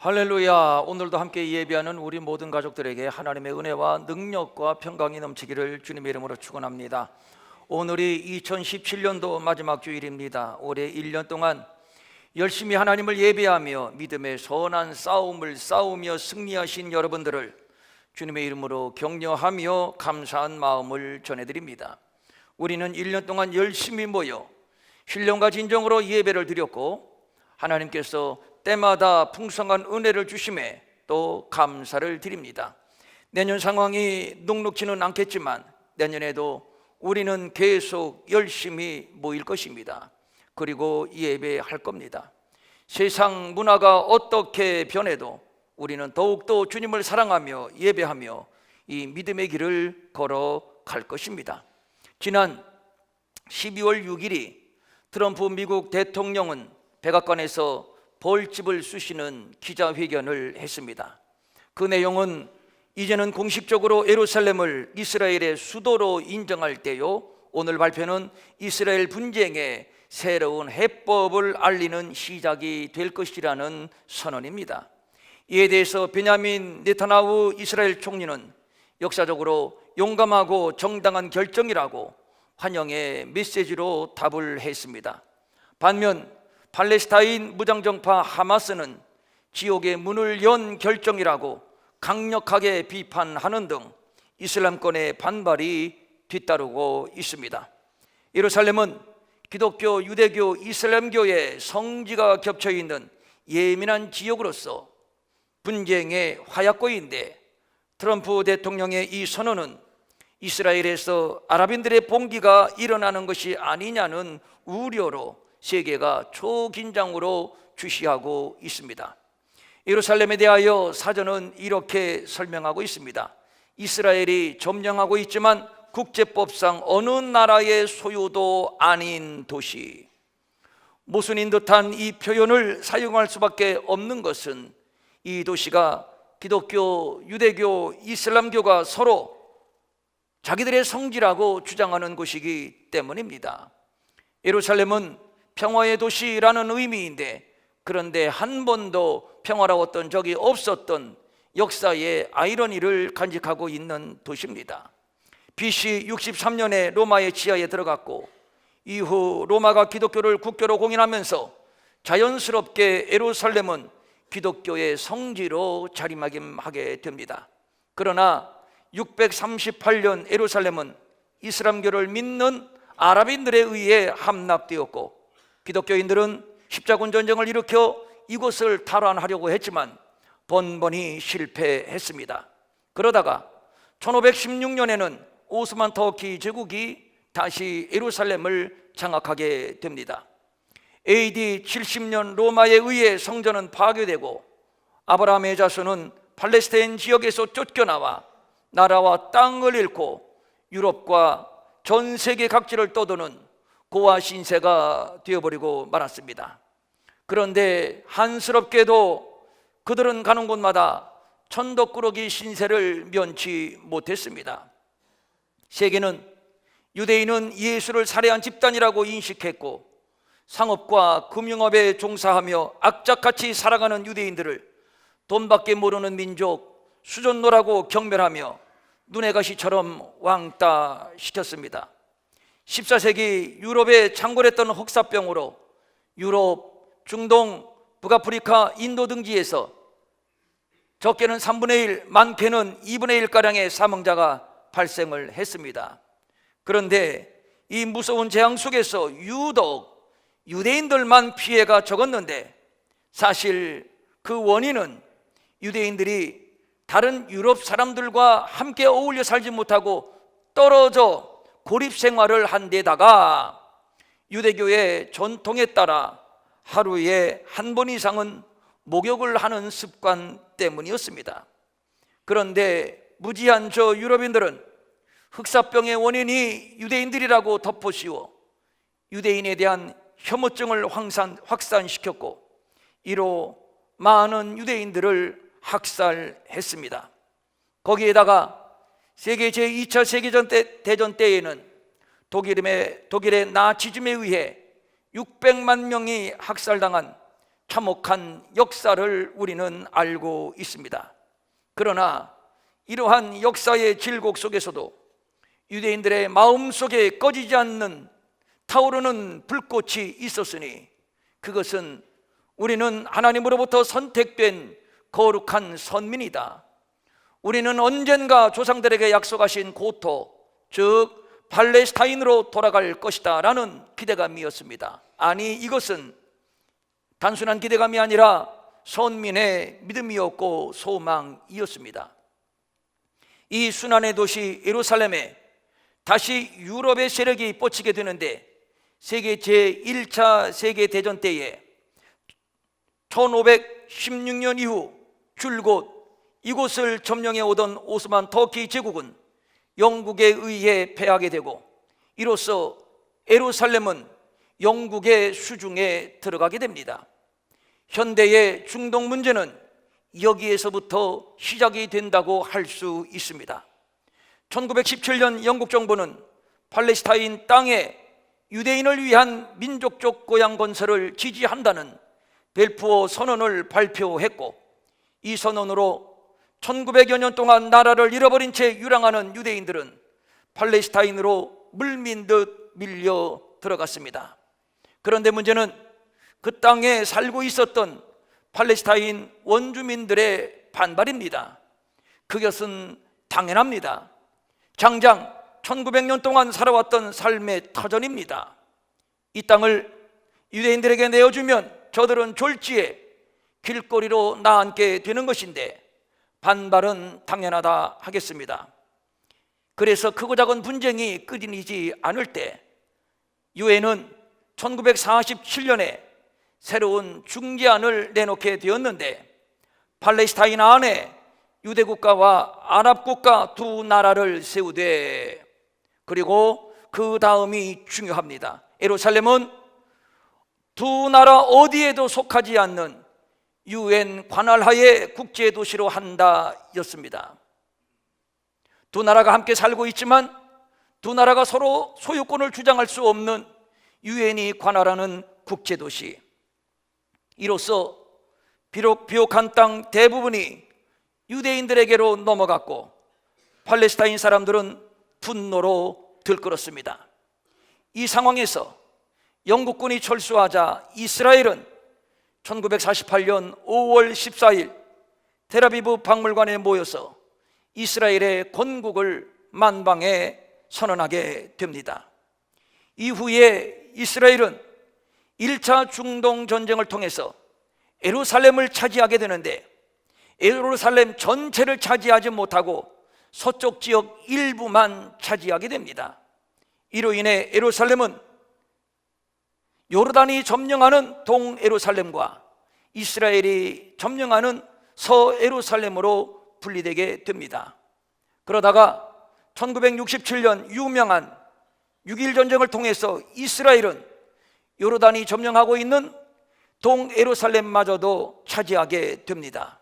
할렐루야. 오늘도 함께 예배하는 우리 모든 가족들에게 하나님의 은혜와 능력과 평강이 넘치기를 주님의 이름으로 축원합니다. 오늘이 2017년도 마지막 주일입니다. 올해 1년 동안 열심히 하나님을 예배하며 믿음의 선한 싸움을 싸우며 승리하신 여러분들을 주님의 이름으로 격려하며 감사한 마음을 전해드립니다. 우리는 1년 동안 열심히 모여 신령과 진정으로 예배를 드렸고, 하나님께서 때마다 풍성한 은혜를 주심에 또 감사를 드립니다. 내년 상황이 녹록지는 않겠지만 내년에도 우리는 계속 열심히 모일 것입니다. 그리고 예배할 겁니다. 세상 문화가 어떻게 변해도 우리는 더욱더 주님을 사랑하며 예배하며 이 믿음의 길을 걸어갈 것입니다. 지난 12월 6일이 트럼프 미국 대통령은 백악관에서 벌집을 쑤시는 기자회견을 했습니다. 그 내용은 이제는 공식적으로 예루살렘을 이스라엘의 수도로 인정할 때요, 오늘 발표는 이스라엘 분쟁의 새로운 해법을 알리는 시작이 될 것이라는 선언입니다. 이에 대해서 베냐민 네타냐후 이스라엘 총리는 역사적으로 용감하고 정당한 결정이라고 환영의 메시지로 답을 했습니다. 반면 팔레스타인 무장정파 하마스는 지옥의 문을 연 결정이라고 강력하게 비판하는 등 이슬람권의 반발이 뒤따르고 있습니다. 예루살렘은 기독교, 유대교, 이슬람교의 성지가 겹쳐 있는 예민한 지역으로서 분쟁의 화약고인데, 트럼프 대통령의 이 선언은 이스라엘에서 아랍인들의 봉기가 일어나는 것이 아니냐는 우려로 세계가 초긴장으로 주시하고 있습니다. 예루살렘에 대하여 사전은 이렇게 설명하고 있습니다. 이스라엘이 점령하고 있지만 국제법상 어느 나라의 소유도 아닌 도시. 모순인 듯한 이 표현을 사용할 수밖에 없는 것은 이 도시가 기독교, 유대교, 이슬람교가 서로 자기들의 성지라고 주장하는 곳이기 때문입니다. 예루살렘은 평화의 도시라는 의미인데, 그런데 한 번도 평화로웠던 적이 없었던 역사의 아이러니를 간직하고 있는 도시입니다. BC 63년에 로마의 지하에 들어갔고, 이후 로마가 기독교를 국교로 공인하면서 자연스럽게 예루살렘은 기독교의 성지로 자리매김하게 됩니다. 그러나 638년 예루살렘은 이슬람교를 믿는 아랍인들에 의해 함락되었고, 기독교인들은 십자군 전쟁을 일으켜 이곳을 탈환하려고 했지만 번번이 실패했습니다. 그러다가 1516년에는 오스만 터키 제국이 다시 예루살렘을 장악하게 됩니다. AD 70년 로마에 의해 성전은 파괴되고, 아브라함의 자손은 팔레스타인 지역에서 쫓겨나와 나라와 땅을 잃고 유럽과 전 세계 각지를 떠도는 고아 신세가 되어버리고 말았습니다. 그런데 한스럽게도 그들은 가는 곳마다 천덕꾸러기 신세를 면치 못했습니다. 세계는 유대인은 예수를 살해한 집단이라고 인식했고, 상업과 금융업에 종사하며 악착같이 살아가는 유대인들을 돈밖에 모르는 민족, 수존노라고 경멸하며 눈의 가시처럼 왕따 시켰습니다. 14세기 유럽에 창궐했던 혹사병으로 유럽, 중동, 북아프리카, 인도 등지에서 적게는 3분의 1, 많게는 2분의 1가량의 사망자가 발생을 했습니다. 그런데 이 무서운 재앙 속에서 유독 유대인들만 피해가 적었는데, 사실 그 원인은 유대인들이 다른 유럽 사람들과 함께 어울려 살지 못하고 떨어져 고립생활을 한 데다가 유대교의 전통에 따라 하루에 한 번 이상은 목욕을 하는 습관 때문이었습니다. 그런데 무지한 저 유럽인들은 흑사병의 원인이 유대인들이라고 덮어씌워 유대인에 대한 혐오증을 확산시켰고, 이로 많은 유대인들을 학살했습니다. 거기에다가 세계 제2차 세계대전 때에는 독일의 나치즘에 의해 600만 명이 학살당한 참혹한 역사를 우리는 알고 있습니다. 그러나 이러한 역사의 질곡 속에서도 유대인들의 마음속에 꺼지지 않는 타오르는 불꽃이 있었으니 그것은 우리는 하나님으로부터 선택된 거룩한 선민이다, 우리는 언젠가 조상들에게 약속하신 고토, 즉 팔레스타인으로 돌아갈 것이다 라는 기대감이었습니다. 아니, 이것은 단순한 기대감이 아니라 선민의 믿음이었고 소망이었습니다. 이 순환의 도시 예루살렘에 다시 유럽의 세력이 뻗치게 되는데 세계 제1차 세계대전 때에 1516년 이후 줄곧 이곳을 점령해 오던 오스만 터키 제국은 영국에 의해 패하게 되고 이로써 예루살렘은 영국의 수중에 들어가게 됩니다. 현대의 중동 문제는 여기에서부터 시작이 된다고 할 수 있습니다. 1917년 영국 정부는 팔레스타인 땅에 유대인을 위한 민족적 고향 건설을 지지한다는 벨푸어 선언을 발표했고 이 선언으로 1900여 년 동안 나라를 잃어버린 채 유랑하는 유대인들은 팔레스타인으로 물민 듯 밀려 들어갔습니다. 그런데 문제는 그 땅에 살고 있었던 팔레스타인 원주민들의 반발입니다. 그것은 당연합니다. 장장 1900년 동안 살아왔던 삶의 터전입니다. 이 땅을 유대인들에게 내어주면 저들은 졸지에 길거리로 나앉게 되는 것인데 반발은 당연하다 하겠습니다. 그래서 크고 작은 분쟁이 끊이지 않을 때 유엔은 1947년에 새로운 중재안을 내놓게 되었는데 팔레스타인 안에 유대국가와 아랍국가 두 나라를 세우되, 그리고 그 다음이 중요합니다. 예루살렘은 두 나라 어디에도 속하지 않는 유엔 관할하에 국제도시로 한다 였습니다. 두 나라가 함께 살고 있지만 두 나라가 서로 소유권을 주장할 수 없는 유엔이 관할하는 국제도시, 이로써 비록 비옥한 땅 대부분이 유대인들에게로 넘어갔고 팔레스타인 사람들은 분노로 들끓었습니다. 이 상황에서 영국군이 철수하자 이스라엘은 1948년 5월 14일 텔아비브 박물관에 모여서 이스라엘의 건국을 만방에 선언하게 됩니다. 이후에 이스라엘은 1차 중동 전쟁을 통해서 예루살렘을 차지하게 되는데 예루살렘 전체를 차지하지 못하고 서쪽 지역 일부만 차지하게 됩니다. 이로 인해 예루살렘은 요르단이 점령하는 동예루살렘과 이스라엘이 점령하는 서예루살렘으로 분리되게 됩니다. 그러다가 1967년 유명한 6.1 전쟁을 통해서 이스라엘은 요르단이 점령하고 있는 동예루살렘마저도 차지하게 됩니다.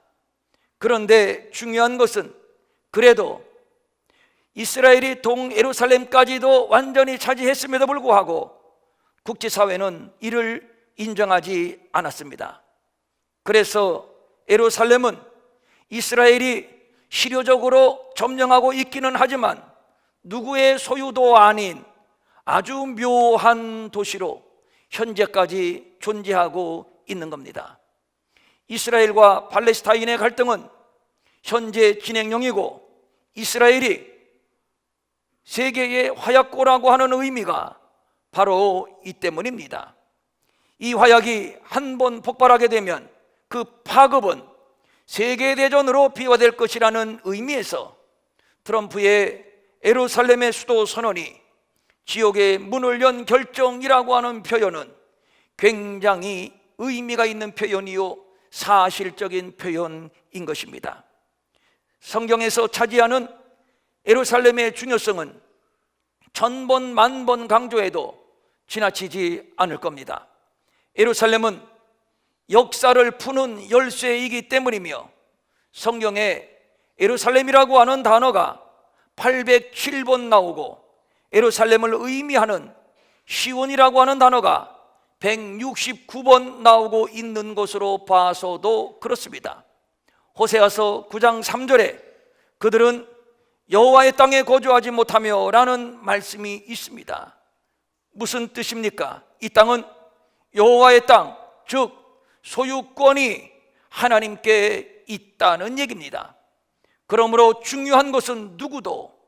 그런데 중요한 것은 그래도 이스라엘이 동예루살렘까지도 완전히 차지했음에도 불구하고 국제사회는 이를 인정하지 않았습니다. 그래서 예루살렘은 이스라엘이 실효적으로 점령하고 있기는 하지만 누구의 소유도 아닌 아주 묘한 도시로 현재까지 존재하고 있는 겁니다. 이스라엘과 팔레스타인의 갈등은 현재 진행형이고 이스라엘이 세계의 화약고라고 하는 의미가 바로 이 때문입니다. 이 화약이 한 번 폭발하게 되면 그 파급은 세계대전으로 비화될 것이라는 의미에서 트럼프의 예루살렘의 수도 선언이 지옥의 문을 연 결정이라고 하는 표현은 굉장히 의미가 있는 표현이요 사실적인 표현인 것입니다. 성경에서 차지하는 예루살렘의 중요성은 천번 만번 강조해도 지나치지 않을 겁니다. 예루살렘은 역사를 푸는 열쇠이기 때문이며 성경에 예루살렘이라고 하는 단어가 807번 나오고 예루살렘을 의미하는 시온이라고 하는 단어가 169번 나오고 있는 것으로 봐서도 그렇습니다. 호세아서 9장 3절에 그들은 여호와의 땅에 거주하지 못하며 라는 말씀이 있습니다. 무슨 뜻입니까? 이 땅은 여호와의 땅, 즉 소유권이 하나님께 있다는 얘기입니다. 그러므로 중요한 것은 누구도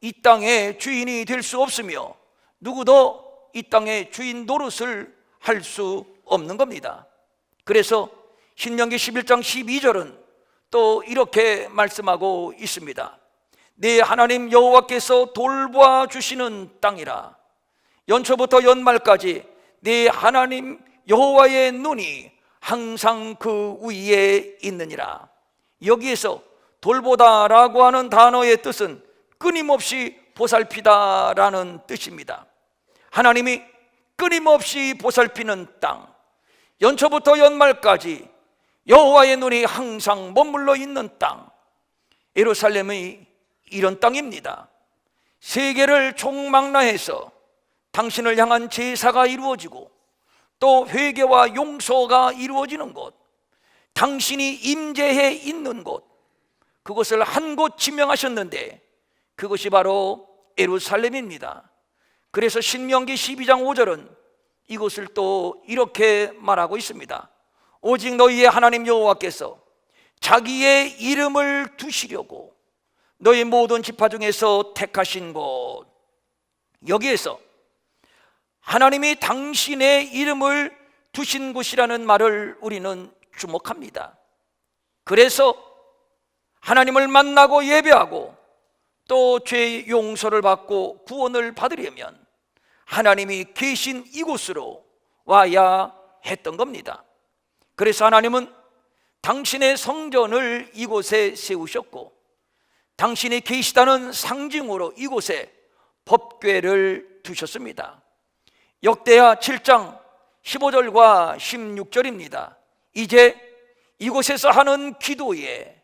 이 땅의 주인이 될 수 없으며 누구도 이 땅의 주인 노릇을 할 수 없는 겁니다. 그래서 신명기 11장 12절은 또 이렇게 말씀하고 있습니다. 네 하나님 여호와께서 돌보아 주시는 땅이라. 연초부터 연말까지 네 하나님 여호와의 눈이 항상 그 위에 있느니라. 여기에서 돌보다라고 하는 단어의 뜻은 끊임없이 보살피다라는 뜻입니다. 하나님이 끊임없이 보살피는 땅, 연초부터 연말까지 여호와의 눈이 항상 머물러 있는 땅, 예루살렘이 이런 땅입니다. 세계를 총망라해서 당신을 향한 제사가 이루어지고 또 회개와 용서가 이루어지는 곳, 당신이 임재해 있는 곳, 그것을 한 곳 지명하셨는데 그것이 바로 예루살렘입니다. 그래서 신명기 12장 5절은 이것을 또 이렇게 말하고 있습니다. 오직 너희의 하나님 여호와께서 자기의 이름을 두시려고 너희 모든 지파 중에서 택하신 곳, 여기에서 하나님이 당신의 이름을 두신 곳이라는 말을 우리는 주목합니다. 그래서 하나님을 만나고 예배하고 또 죄의 용서를 받고 구원을 받으려면 하나님이 계신 이곳으로 와야 했던 겁니다. 그래서 하나님은 당신의 성전을 이곳에 세우셨고 당신이 계시다는 상징으로 이곳에 법궤를 두셨습니다. 역대하 7장 15절과 16절입니다. 이제 이곳에서 하는 기도에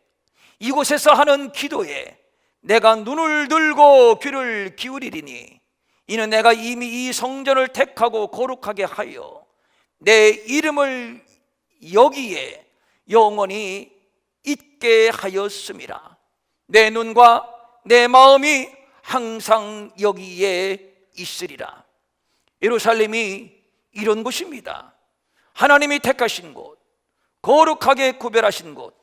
내가 눈을 들고 귀를 기울이리니 이는 내가 이미 이 성전을 택하고 거룩하게 하여 내 이름을 여기에 영원히 있게 하였음이라. 내 눈과 내 마음이 항상 여기에 있으리라. 예루살렘이 이런 곳입니다. 하나님이 택하신 곳, 거룩하게 구별하신 곳,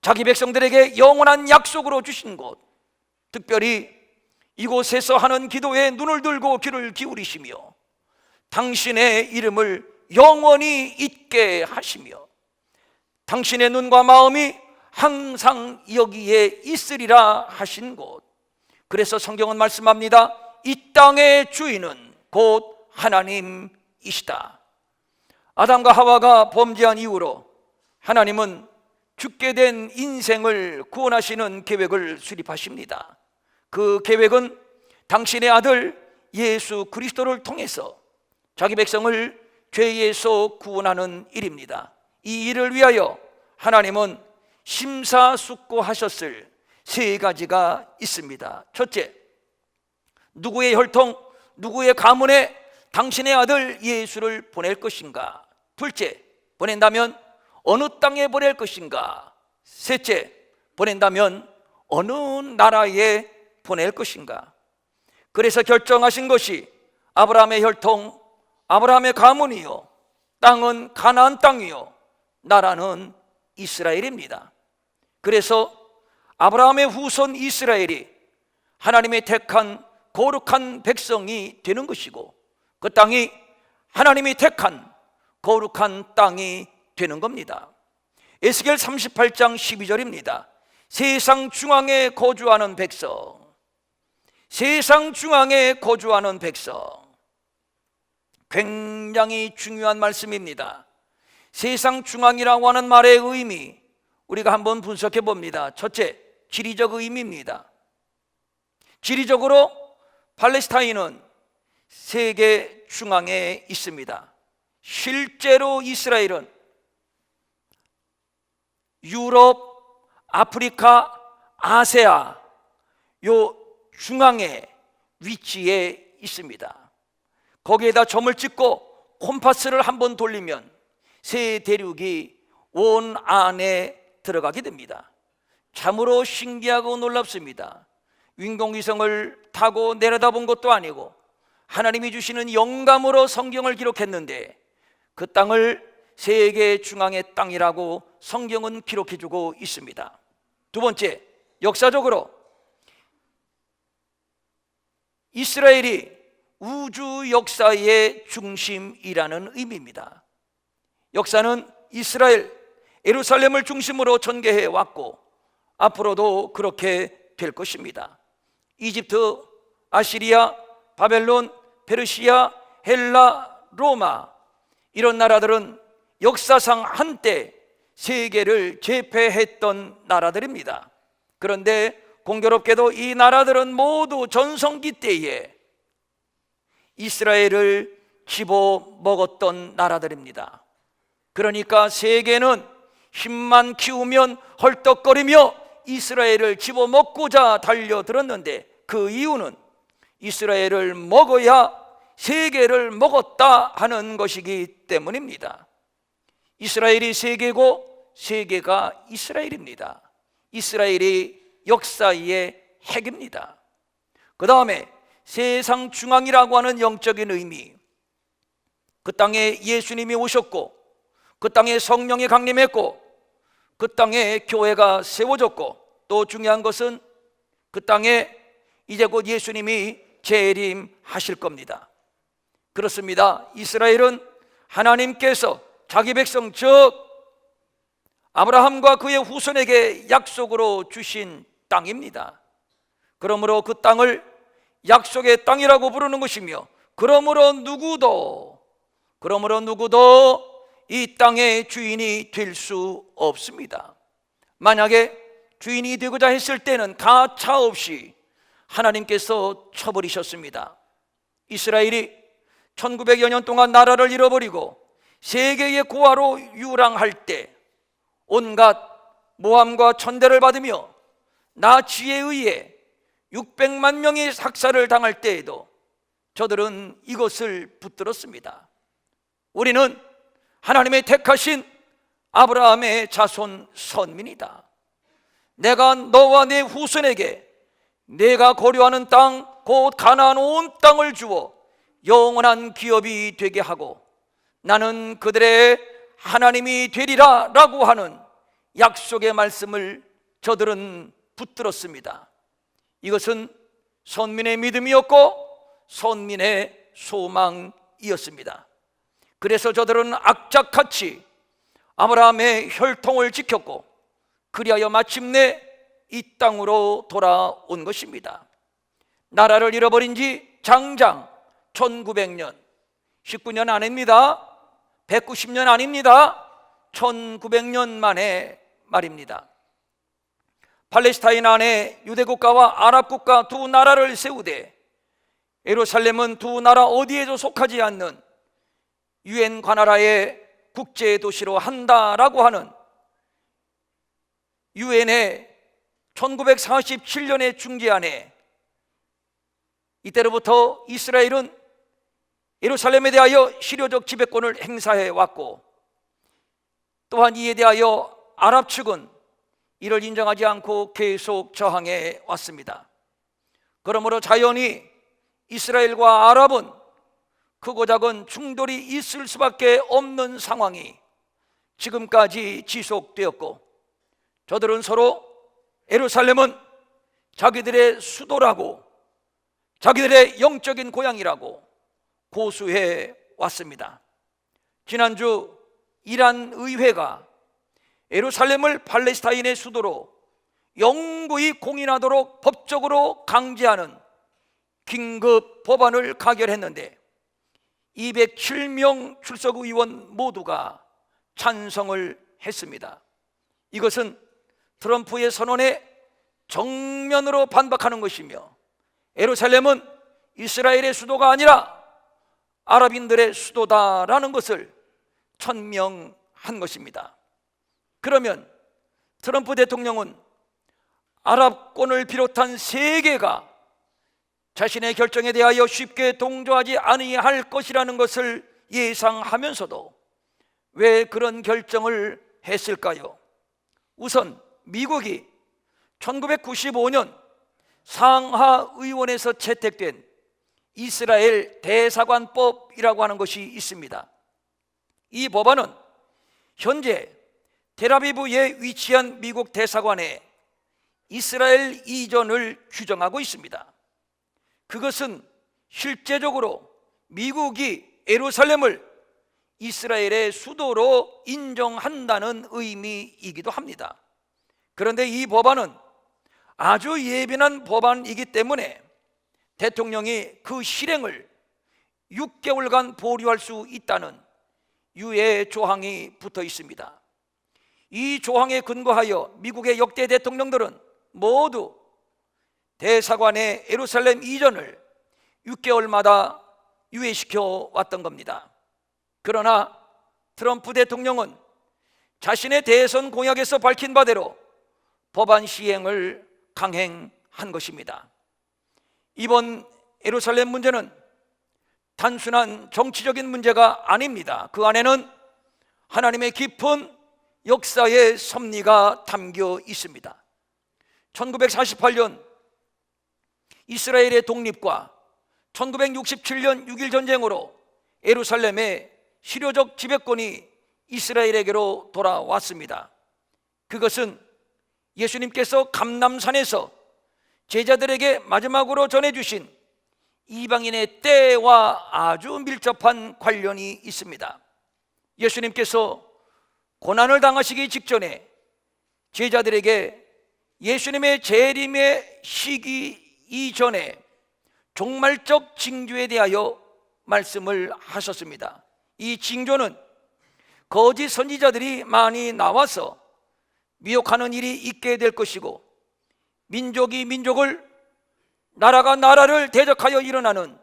자기 백성들에게 영원한 약속으로 주신 곳, 특별히 이곳에서 하는 기도에 눈을 들고 귀를 기울이시며 당신의 이름을 영원히 잊게 하시며 당신의 눈과 마음이 항상 여기에 있으리라 하신 곳. 그래서 성경은 말씀합니다. 이 땅의 주인은 곧 하나님이시다. 아담과 하와가 범죄한 이후로 하나님은 죽게 된 인생을 구원하시는 계획을 수립하십니다. 그 계획은 당신의 아들 예수 그리스도를 통해서 자기 백성을 죄에서 구원하는 일입니다. 이 일을 위하여 하나님은 심사숙고하셨을 세 가지가 있습니다. 첫째, 누구의 혈통, 누구의 가문에 당신의 아들 예수를 보낼 것인가? 둘째, 보낸다면 어느 땅에 보낼 것인가? 셋째, 보낸다면 어느 나라에 보낼 것인가? 그래서 결정하신 것이 아브라함의 혈통, 아브라함의 가문이요, 땅은 가나안 땅이요, 나라는 이스라엘입니다. 그래서 아브라함의 후손 이스라엘이 하나님의 택한 거룩한 백성이 되는 것이고 그 땅이 하나님이 택한 거룩한 땅이 되는 겁니다. 에스겔 38장 12절입니다. 세상 중앙에 거주하는 백성, 세상 중앙에 거주하는 백성, 굉장히 중요한 말씀입니다. 세상 중앙이라고 하는 말의 의미, 우리가 한번 분석해 봅니다. 첫째, 지리적 의미입니다. 지리적으로 팔레스타인은 세계 중앙에 있습니다. 실제로 이스라엘은 유럽, 아프리카, 아세아 요 중앙에 위치해 있습니다. 거기에다 점을 찍고 콤파스를 한번 돌리면 새 대륙이 원 안에 들어가게 됩니다. 참으로 신기하고 놀랍습니다. 인공위성을 타고 내려다본 것도 아니고 하나님이 주시는 영감으로 성경을 기록했는데 그 땅을 세계 중앙의 땅이라고 성경은 기록해주고 있습니다. 두 번째, 역사적으로 이스라엘이 우주 역사의 중심이라는 의미입니다. 역사는 이스라엘, 예루살렘을 중심으로 전개해 왔고 앞으로도 그렇게 될 것입니다. 이집트, 아시리아, 바벨론, 페르시아, 헬라, 로마, 이런 나라들은 역사상 한때 세계를 제패했던 나라들입니다. 그런데 공교롭게도 이 나라들은 모두 전성기 때에 이스라엘을 집어먹었던 나라들입니다. 그러니까 세계는 힘만 키우면 헐떡거리며 이스라엘을 집어먹고자 달려들었는데 그 이유는 이스라엘을 먹어야 세계를 먹었다 하는 것이기 때문입니다. 이스라엘이 세계고 세계가 이스라엘입니다. 이스라엘이 역사의 핵입니다. 그 다음에 세상 중앙이라고 하는 영적인 의미, 그 땅에 예수님이 오셨고 그 땅에 성령이 강림했고 그 땅에 교회가 세워졌고 또 중요한 것은 그 땅에 이제 곧 예수님이 재림하실 겁니다. 그렇습니다. 이스라엘은 하나님께서 자기 백성 즉 아브라함과 그의 후손에게 약속으로 주신 땅입니다. 그러므로 그 땅을 약속의 땅이라고 부르는 것이며 그러므로 누구도 이 땅의 주인이 될 수 없습니다. 만약에 주인이 되고자 했을 때는 가차없이 하나님께서 쳐버리셨습니다. 이스라엘이 1900여 년 동안 나라를 잃어버리고 세계의 고아로 유랑할 때 온갖 모함과 천대를 받으며 나치에 의해 600만 명이 학살을 당할 때에도 저들은 이것을 붙들었습니다. 우리는 하나님의 택하신 아브라함의 자손 선민이다. 내가 너와 내 후손에게 내가 거류하는 땅 곧 가나안 온 땅을 주어 영원한 기업이 되게 하고 나는 그들의 하나님이 되리라 라고 하는 약속의 말씀을 저들은 붙들었습니다. 이것은 선민의 믿음이었고 선민의 소망이었습니다. 그래서 저들은 악착같이 아브라함의 혈통을 지켰고 그리하여 마침내 이 땅으로 돌아온 것입니다. 나라를 잃어버린 지 장장 1900년, 19년 아닙니다. 190년 아닙니다. 1900년 만에 말입니다. 팔레스타인 안에 유대국가와 아랍국가 두 나라를 세우되 예루살렘은 두 나라 어디에도 속하지 않는 유엔 관할하에 국제도시로 한다라고 하는 유엔의 1947년의 중재안에 이때로부터 이스라엘은 예루살렘에 대하여 실효적 지배권을 행사해 왔고 또한 이에 대하여 아랍 측은 이를 인정하지 않고 계속 저항해 왔습니다. 그러므로 자연히 이스라엘과 아랍은 크고 작은 충돌이 있을 수밖에 없는 상황이 지금까지 지속되었고 저들은 서로 예루살렘은 자기들의 수도라고 자기들의 영적인 고향이라고 고수해 왔습니다. 지난주 이란 의회가 예루살렘을 팔레스타인의 수도로 영구히 공인하도록 법적으로 강제하는 긴급 법안을 가결했는데 207명 출석 의원 모두가 찬성을 했습니다. 이것은 트럼프의 선언에 정면으로 반박하는 것이며 예루살렘은 이스라엘의 수도가 아니라 아랍인들의 수도다라는 것을 천명한 것입니다. 그러면 트럼프 대통령은 아랍권을 비롯한 세계가 자신의 결정에 대하여 쉽게 동조하지 아니할 것이라는 것을 예상하면서도 왜 그런 결정을 했을까요? 우선 미국이 1995년 상하의원에서 채택된 이스라엘 대사관법이라고 하는 것이 있습니다. 이 법안은 현재 텔아비브에 위치한 미국 대사관에 이스라엘 이전을 규정하고 있습니다. 그것은 실제적으로 미국이 예루살렘을 이스라엘의 수도로 인정한다는 의미이기도 합니다. 그런데 이 법안은 아주 예민한 법안이기 때문에 대통령이 그 실행을 6개월간 보류할 수 있다는 유예 조항이 붙어 있습니다. 이 조항에 근거하여 미국의 역대 대통령들은 모두 대사관의 예루살렘 이전을 6개월마다 유예시켜 왔던 겁니다. 그러나 트럼프 대통령은 자신의 대선 공약에서 밝힌 바대로 법안 시행을 강행한 것입니다. 이번 예루살렘 문제는 단순한 정치적인 문제가 아닙니다. 그 안에는 하나님의 깊은 역사의 섭리가 담겨 있습니다. 1948년 이스라엘의 독립과 1967년 6.1 전쟁으로 예루살렘의 실효적 지배권이 이스라엘에게로 돌아왔습니다. 그것은 예수님께서 감람산에서 제자들에게 마지막으로 전해주신 이방인의 때와 아주 밀접한 관련이 있습니다. 예수님께서 고난을 당하시기 직전에 제자들에게 예수님의 재림의 시기 이전에 종말적 징조에 대하여 말씀을 하셨습니다. 이 징조는 거짓 선지자들이 많이 나와서 미혹하는 일이 있게 될 것이고, 민족이 민족을, 나라가 나라를 대적하여 일어나는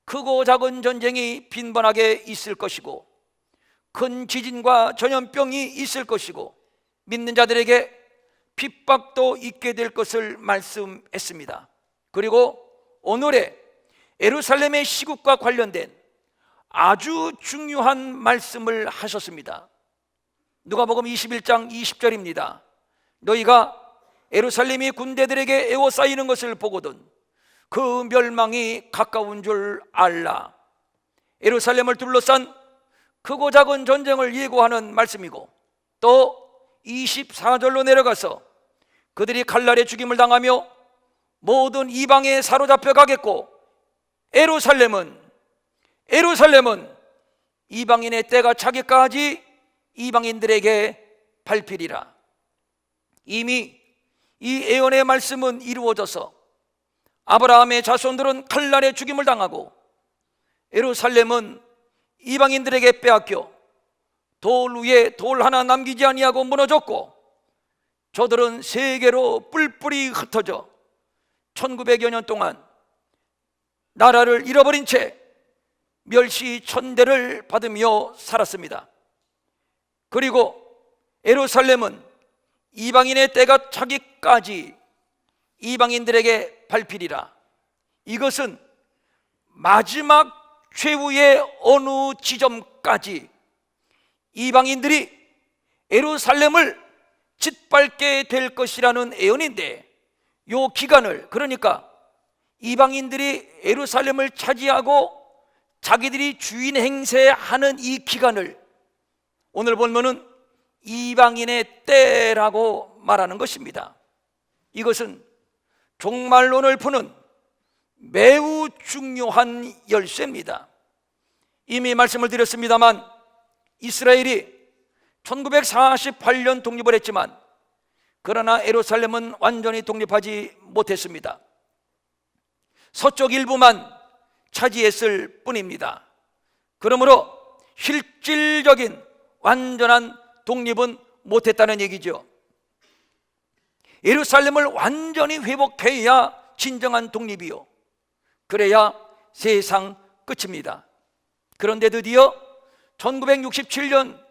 크고 작은 전쟁이 빈번하게 있을 것이고, 큰 지진과 전염병이 있을 것이고, 믿는 자들에게 핍박도 있게 될 것을 말씀했습니다. 그리고 오늘의 예루살렘의 시국과 관련된 아주 중요한 말씀을 하셨습니다. 누가복음 21장 20절입니다. 너희가 예루살렘이 군대들에게 에워싸이는 것을 보거든 그 멸망이 가까운 줄 알라. 예루살렘을 둘러싼 크고 작은 전쟁을 예고하는 말씀이고, 또 24절로 내려가서 그들이 칼날에 죽임을 당하며 모든 이방에 사로잡혀 가겠고, 예루살렘은 이방인의 때가 차기까지 이방인들에게 밟히리라. 이미 이 예언의 말씀은 이루어져서 아브라함의 자손들은 칼날에 죽임을 당하고, 예루살렘은 이방인들에게 빼앗겨 돌 위에 돌 하나 남기지 아니하고 무너졌고, 저들은 세계로 뿔뿔이 흩어져 1900여 년 동안 나라를 잃어버린 채 멸시천대를 받으며 살았습니다. 그리고 예루살렘은 이방인의 때가 차기까지 이방인들에게 밟히리라. 이것은 마지막 최후의 어느 지점까지 이방인들이 예루살렘을 짓밟게 될 것이라는 예언인데, 이 기간을, 그러니까 이방인들이 예루살렘을 차지하고 자기들이 주인 행세하는 이 기간을 오늘 본문은 이방인의 때라고 말하는 것입니다. 이것은 종말론을 푸는 매우 중요한 열쇠입니다. 이미 말씀을 드렸습니다만, 이스라엘이 1948년 독립을 했지만, 그러나 예루살렘은 완전히 독립하지 못했습니다. 서쪽 일부만 차지했을 뿐입니다. 그러므로 실질적인 완전한 독립은 못했다는 얘기죠. 예루살렘을 완전히 회복해야 진정한 독립이요, 그래야 세상 끝입니다. 그런데 드디어 1967년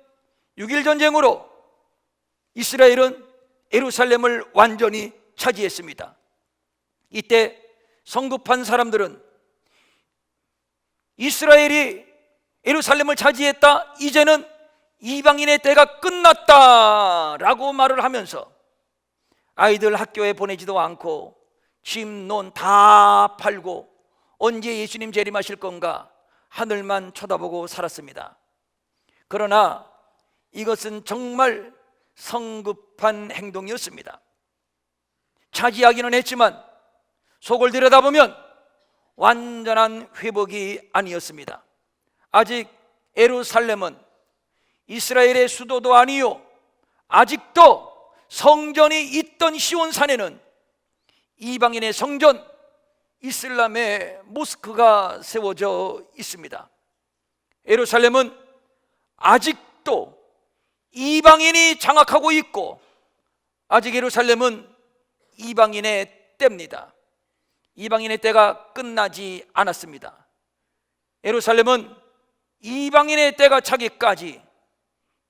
6.1 전쟁으로 이스라엘은 예루살렘을 완전히 차지했습니다. 이때 성급한 사람들은 이스라엘이 예루살렘을 차지했다, 이제는 이방인의 때가 끝났다라고 말을 하면서 아이들 학교에 보내지도 않고 집, 논 다 팔고 언제 예수님 재림하실 건가 하늘만 쳐다보고 살았습니다. 그러나 이것은 정말 성급한 행동이었습니다. 차지하기는 했지만 속을 들여다보면 완전한 회복이 아니었습니다. 아직 예루살렘은 이스라엘의 수도도 아니요, 아직도 성전이 있던 시온산에는 이방인의 성전, 이슬람의 모스크가 세워져 있습니다. 예루살렘은 아직도 이방인이 장악하고 있고, 아직 예루살렘은 이방인의 때입니다. 이방인의 때가 끝나지 않았습니다. 예루살렘은 이방인의 때가 차기까지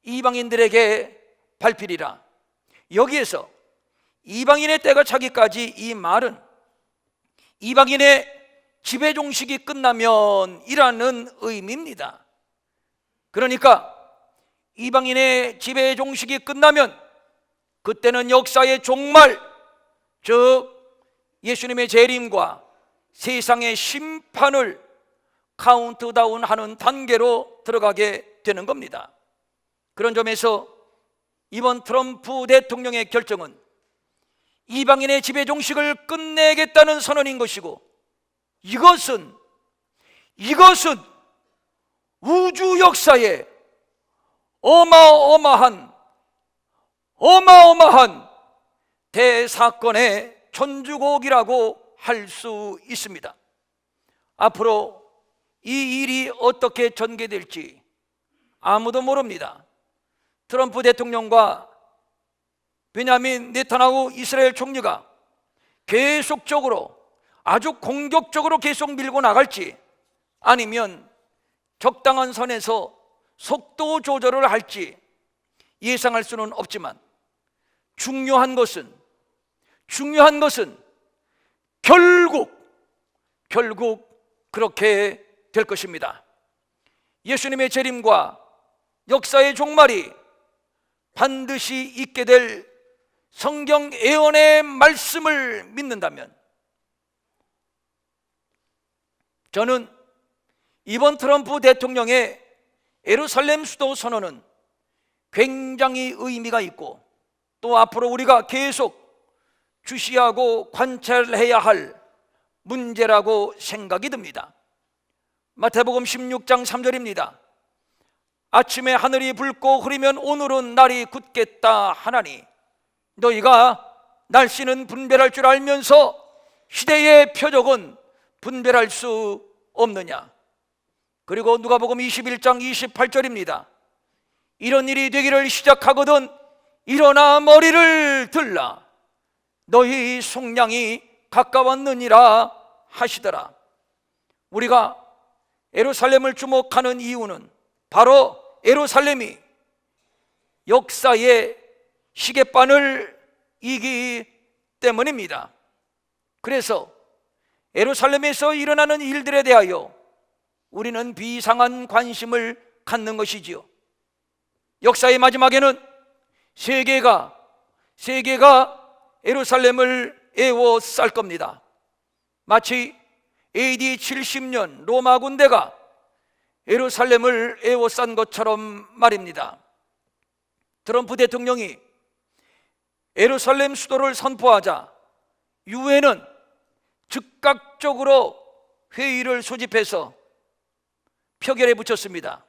이방인들에게 밟히리라. 여기에서 이방인의 때가 차기까지, 이 말은 이방인의 지배종식이 끝나면 이라는 의미입니다. 그러니까 이방인의 지배종식이 끝나면 그때는 역사의 종말, 즉 예수님의 재림과 세상의 심판을 카운트다운하는 단계로 들어가게 되는 겁니다. 그런 점에서 이번 트럼프 대통령의 결정은 이방인의 지배종식을 끝내겠다는 선언인 것이고, 이것은 우주 역사에 어마어마한 대사건의 천주곡이라고 할 수 있습니다. 앞으로 이 일이 어떻게 전개될지 아무도 모릅니다. 트럼프 대통령과 베냐민 네타냐후 이스라엘 총리가 계속적으로, 아주 공격적으로 계속 밀고 나갈지, 아니면 적당한 선에서 속도 조절을 할지 예상할 수는 없지만, 중요한 것은 결국 그렇게 될 것입니다. 예수님의 재림과 역사의 종말이 반드시 있게 될 성경 예언의 말씀을 믿는다면, 저는 이번 트럼프 대통령의 예루살렘 수도 선언은 굉장히 의미가 있고, 또 앞으로 우리가 계속 주시하고 관찰해야 할 문제라고 생각이 듭니다. 마태복음 16장 3절입니다. 아침에 하늘이 붉고 흐리면 오늘은 날이 굳겠다 하나니, 너희가 날씨는 분별할 줄 알면서 시대의 표적은 분별할 수 없느냐. 그리고 누가복음 21장 28절입니다. 이런 일이 되기를 시작하거든 일어나 머리를 들라, 너희 속량이 가까웠느니라 하시더라. 우리가 예루살렘을 주목하는 이유는 바로 예루살렘이 역사의 시계바늘이기 때문입니다. 그래서 예루살렘에서 일어나는 일들에 대하여 우리는 비상한 관심을 갖는 것이지요. 역사의 마지막에는 세계가 예루살렘을 에워쌀 겁니다. 마치 AD 70년 로마 군대가 예루살렘을 에워싼 것처럼 말입니다. 트럼프 대통령이 예루살렘 수도를 선포하자 유엔은 즉각적으로 회의를 소집해서 표결에 붙였습니다.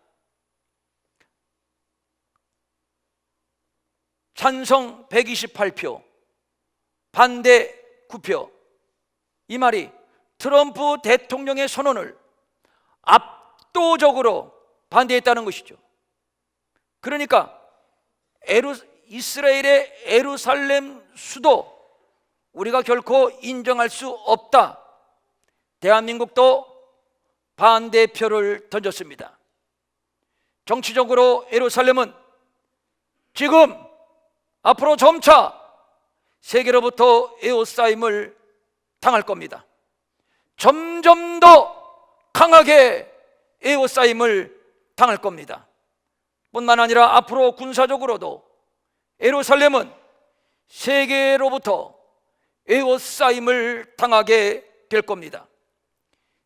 찬성 128표, 반대 9표. 이 말이 트럼프 대통령의 선언을 압도적으로 반대했다는 것이죠. 그러니까 이스라엘의 예루살렘 수도 우리가 결코 인정할 수 없다. 대한민국도 반대표를 던졌습니다. 정치적으로 예루살렘은 지금 앞으로 점차 세계로부터 에워싸임을 당할 겁니다. 점점 더 강하게 에워싸임을 당할 겁니다. 뿐만 아니라 앞으로 군사적으로도 예루살렘은 세계로부터 에워싸임을 당하게 될 겁니다.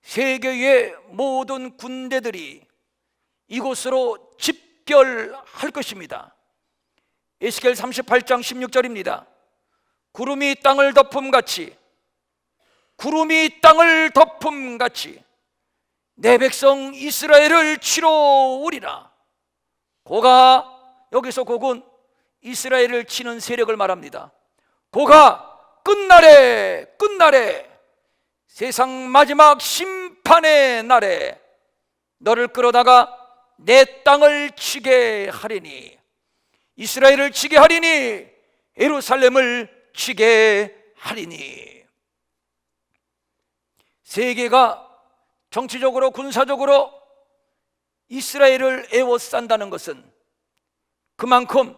세계의 모든 군대들이 이곳으로 집결할 것입니다. 에스겔 38장 16절입니다. 구름이 땅을 덮음같이, 구름이 땅을 덮음같이 내 백성 이스라엘을 치러 오리라. 고가, 여기서 곡은 이스라엘을 치는 세력을 말합니다. 고가 끝날에, 끝날에, 세상 마지막 심판의 날에 너를 끌어다가 내 땅을 치게 하리니, 이스라엘을 치게 하리니, 예루살렘을 치게 하리니. 세계가 정치적으로 군사적으로 이스라엘을 에워싼다는 것은 그만큼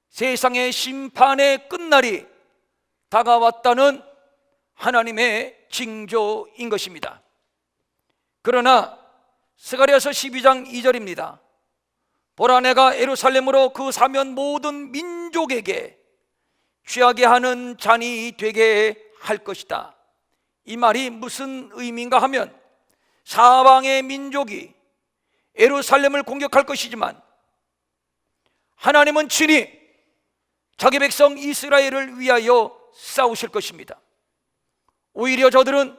세상의 심판의 끝날이 다가왔다는 하나님의 징조인 것입니다. 그러나 스가랴서 12장 2절입니다. 보라, 내가 예루살렘으로 그 사면 모든 민족에게 취하게 하는 잔이 되게 할 것이다. 이 말이 무슨 의미인가 하면, 사방의 민족이 예루살렘을 공격할 것이지만 하나님은 친히 자기 백성 이스라엘을 위하여 싸우실 것입니다. 오히려 저들을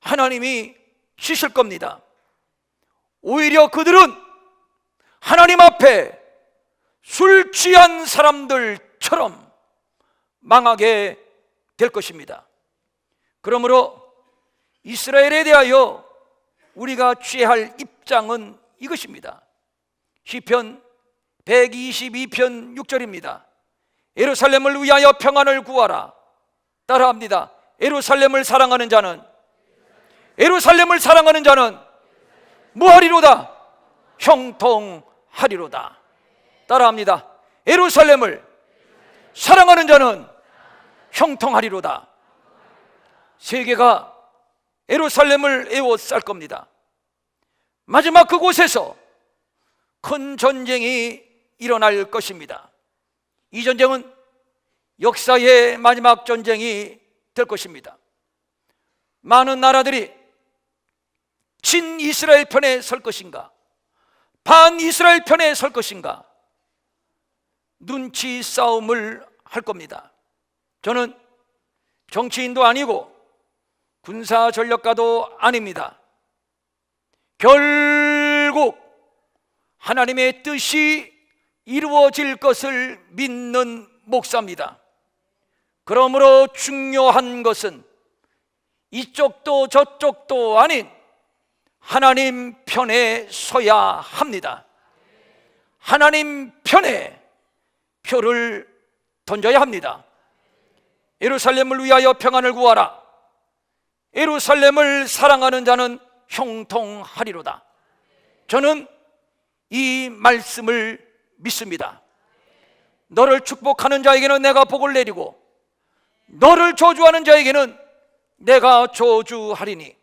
하나님이 치실 겁니다. 오히려 그들은 하나님 앞에 술 취한 사람들처럼 망하게 될 것입니다. 그러므로 이스라엘에 대하여 우리가 취할 입장은 이것입니다. 시편 122편 6절입니다. 예루살렘을 위하여 평안을 구하라. 따라합니다. 예루살렘을 사랑하는 자는, 예루살렘을 사랑하는 자는 무하리로다, 형통하리로다. 따라합니다. 예루살렘을 사랑하는 자는 형통하리로다. 세계가 예루살렘을 에워쌀 겁니다. 마지막 그곳에서 큰 전쟁이 일어날 것입니다. 이 전쟁은 역사의 마지막 전쟁이 될 것입니다. 많은 나라들이 친 이스라엘 편에 설 것인가, 반 이스라엘 편에 설 것인가, 눈치 싸움을 할 겁니다. 저는 정치인도 아니고 군사 전략가도 아닙니다. 결국 하나님의 뜻이 이루어질 것을 믿는 목사입니다. 그러므로 중요한 것은 이쪽도 저쪽도 아닌 하나님 편에 서야 합니다. 하나님 편에 표를 던져야 합니다. 예루살렘을 위하여 평안을 구하라. 예루살렘을 사랑하는 자는 형통하리로다. 저는 이 말씀을 믿습니다. 너를 축복하는 자에게는 내가 복을 내리고 너를 저주하는 자에게는 내가 저주하리니,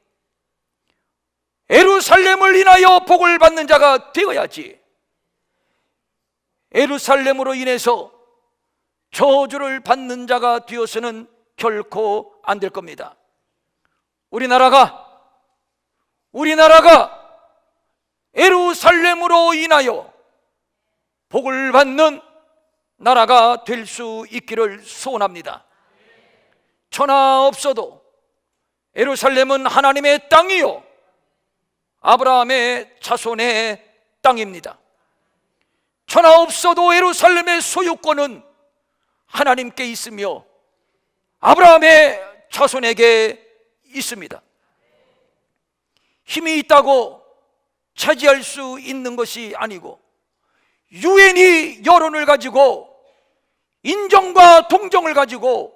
예루살렘을 인하여 복을 받는 자가 되어야지, 예루살렘으로 인해서 저주를 받는 자가 되어서는 결코 안 될 겁니다. 우리나라가 예루살렘으로 인하여 복을 받는 나라가 될 수 있기를 소원합니다. 천하 없어도 예루살렘은 하나님의 땅이요 아브라함의 자손의 땅입니다. 천하 없어도 예루살렘의 소유권은 하나님께 있으며 아브라함의 자손에게 있습니다. 힘이 있다고 차지할 수 있는 것이 아니고, 유엔이 여론을 가지고 인정과 동정을 가지고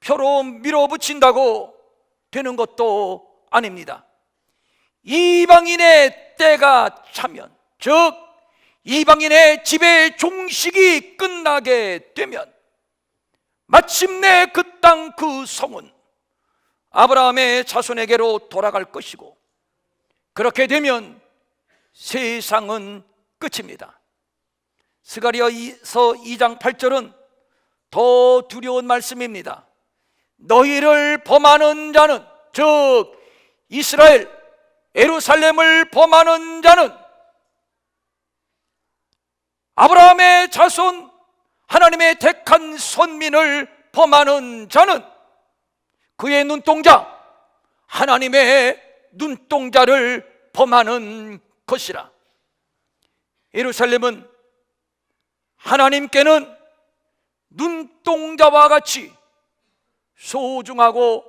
표로 밀어붙인다고 되는 것도 아닙니다. 이방인의 때가 차면, 즉 이방인의 지배 종식이 끝나게 되면 마침내 그 땅 그 성은 아브라함의 자손에게로 돌아갈 것이고, 그렇게 되면 세상은 끝입니다. 스가랴서 2장 8절은 더 두려운 말씀입니다. 너희를 범하는 자는, 즉 이스라엘 예루살렘을 범하는 자는, 아브라함의 자손 하나님의 택한 선민을 범하는 자는 그의 눈동자 하나님의 눈동자를 범하는 것이라. 예루살렘은 하나님께는 눈동자와 같이 소중하고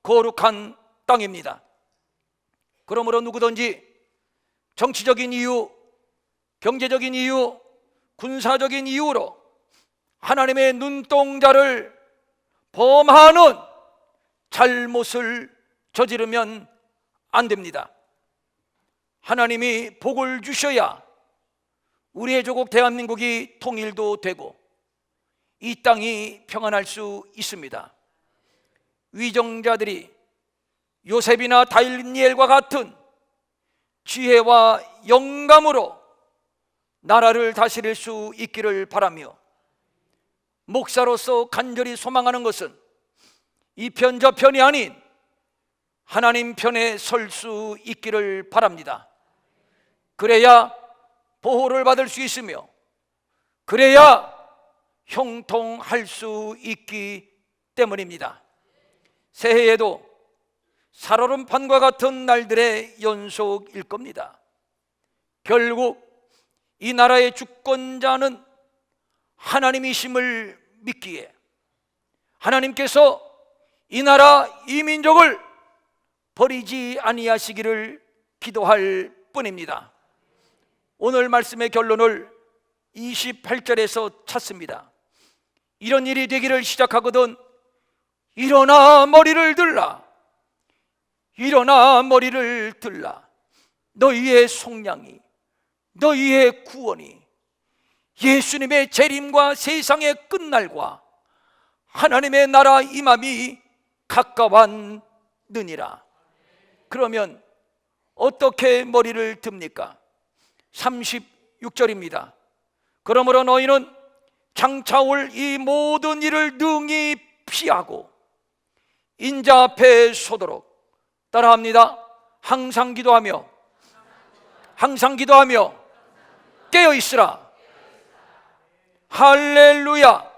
거룩한 땅입니다. 그러므로 누구든지 정치적인 이유, 경제적인 이유, 군사적인 이유로 하나님의 눈동자를 범하는 잘못을 저지르면 안 됩니다. 하나님이 복을 주셔야 우리의 조국 대한민국이 통일도 되고 이 땅이 평안할 수 있습니다. 위정자들이 요셉이나 다니엘과 같은 지혜와 영감으로 나라를 다스릴 수 있기를 바라며, 목사로서 간절히 소망하는 것은 이 편 저 편이 아닌 하나님 편에 설 수 있기를 바랍니다. 그래야 보호를 받을 수 있으며, 그래야 형통할 수 있기 때문입니다. 새해에도 살얼음판과 같은 날들의 연속일 겁니다. 결국 이 나라의 주권자는 하나님이심을 믿기에 하나님께서 이 나라 이 민족을 버리지 아니하시기를 기도할 뿐입니다. 오늘 말씀의 결론을 28절에서 찾습니다. 이런 일이 되기를 시작하거든 일어나 머리를 들라, 일어나 머리를 들라. 너희의 속량이, 너희의 구원이 예수님의 재림과 세상의 끝날과 하나님의 나라 임함이 가까웠느니라. 그러면 어떻게 머리를 듭니까? 36절입니다. 그러므로 너희는 장차 올 이 모든 일을 능히 피하고 인자 앞에 서도록, 따라합니다. 항상 기도하며, 항상 기도하며 깨어 있으라. 할렐루야.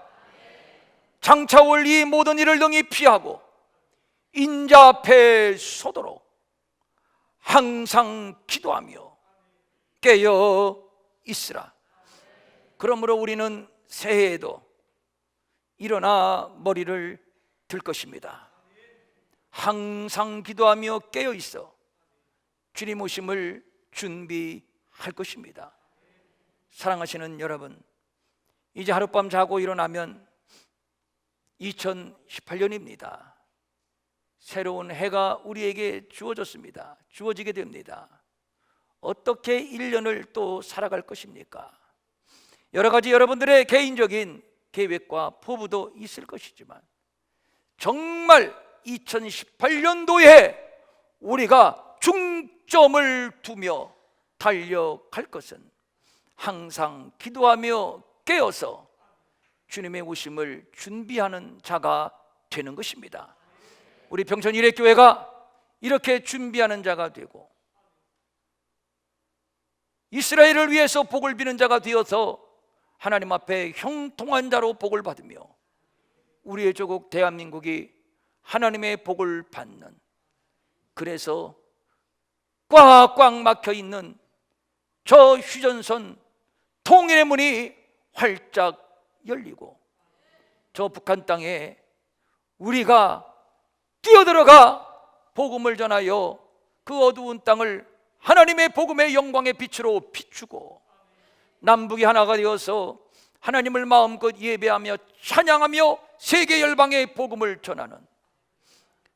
장차 올 이 모든 일을 능히 피하고 인자 앞에 서도록 항상 기도하며 깨어 있으라. 그러므로 우리는 새해에도 일어나 머리를 들 것입니다. 항상 기도하며 깨어 있어 주님 오심을 준비할 것입니다. 사랑하시는 여러분, 이제 하룻밤 자고 일어나면 2018년입니다. 새로운 해가 우리에게 주어졌습니다. 주어지게 됩니다. 어떻게 1년을 또 살아갈 것입니까? 여러 가지 여러분들의 개인적인 계획과 포부도 있을 것이지만 정말 2018년도에 우리가 중점을 두며 달려갈 것은 항상 기도하며 깨어서 주님의 오심을 준비하는 자가 되는 것입니다. 우리 평촌 일회교회가 이렇게 준비하는 자가 되고 이스라엘을 위해서 복을 비는 자가 되어서 하나님 앞에 형통한 자로 복을 받으며 우리의 조국 대한민국이 하나님의 복을 받는, 그래서 꽉꽉 막혀 있는 저 휴전선 통일의 문이 활짝 열리고 저 북한 땅에 우리가 뛰어들어가 복음을 전하여 그 어두운 땅을 하나님의 복음의 영광의 빛으로 비추고 남북이 하나가 되어서 하나님을 마음껏 예배하며 찬양하며 세계 열방의 복음을 전하는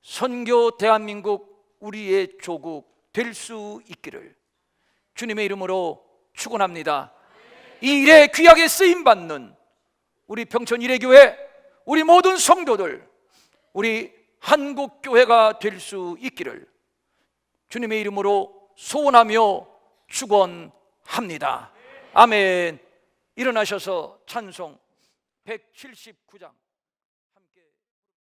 선교 대한민국 우리의 조국 될 수 있기를 주님의 이름으로 축원합니다. 이 일에 귀하게 쓰임받는 우리 평촌 일회교회, 우리 모든 성도들, 우리 한국교회가 될 수 있기를 주님의 이름으로 소원하며 축원합니다. 아멘. 일어나셔서 찬송 179장